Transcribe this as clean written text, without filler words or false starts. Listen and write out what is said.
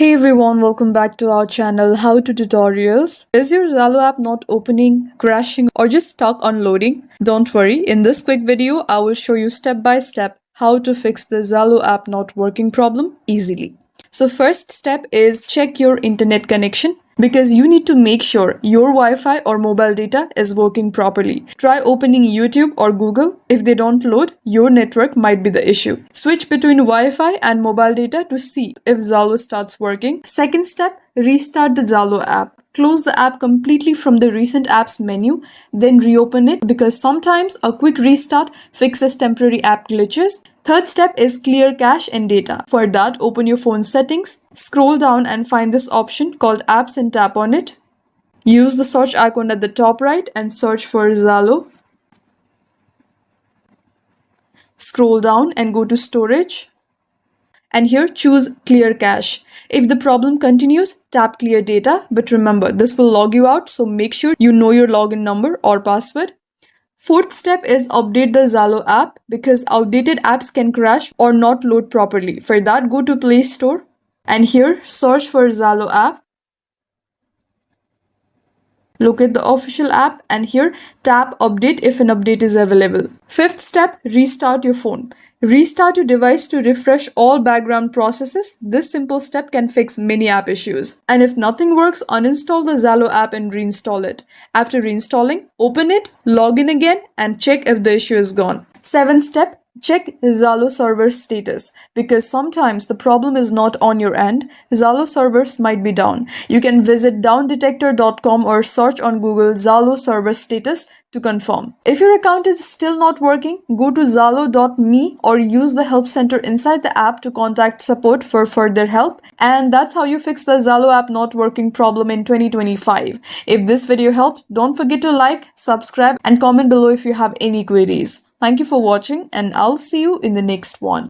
Hey everyone, welcome back to our channel How to Tutorials. Is your Zalo app not opening, crashing, or just stuck on loading? Don't worry, in this quick video, I will show you step by step how to fix the Zalo app not working problem easily. So first step is check your internet connection because you need to make sure your Wi-Fi or mobile data is working properly. Try opening YouTube or Google. If they don't load, your network might be the issue. Switch between Wi-Fi and mobile data to see if Zalo starts working. Second step, restart the Zalo app. Close the app completely from the recent apps menu, then reopen it because sometimes a quick restart fixes temporary app glitches. Third step is clear cache and data. For that, open your phone settings, scroll down and find this option called apps and tap on it. Use the search icon at the top right and search for Zalo. Scroll down and go to storage. And here choose clear cache. If the problem continues, tap clear data. But remember, this will log you out, so make sure you know your login number or password. Fourth step is update the Zalo app because outdated apps can crash or not load properly. For that, go to Play Store and here search for Zalo app. Locate the official app and here tap update if an update is available. Fifth step, restart your phone. Restart your device to refresh all background processes. This simple step can fix many app issues. And if nothing works, uninstall the Zalo app and reinstall it. After reinstalling, open it, log in again and check if the issue is gone. Seventh step, check Zalo server status because sometimes the problem is not on your end. Zalo servers might be down. You can visit downdetector.com or search on Google Zalo server status to confirm. If your account is still not working, go to zalo.me or use the help center inside the app to contact support for further help. And that's how you fix the Zalo app not working problem in 2025. If this video helped, don't forget to like, subscribe and comment below if you have any queries. Thank you for watching and I'll see you in the next one.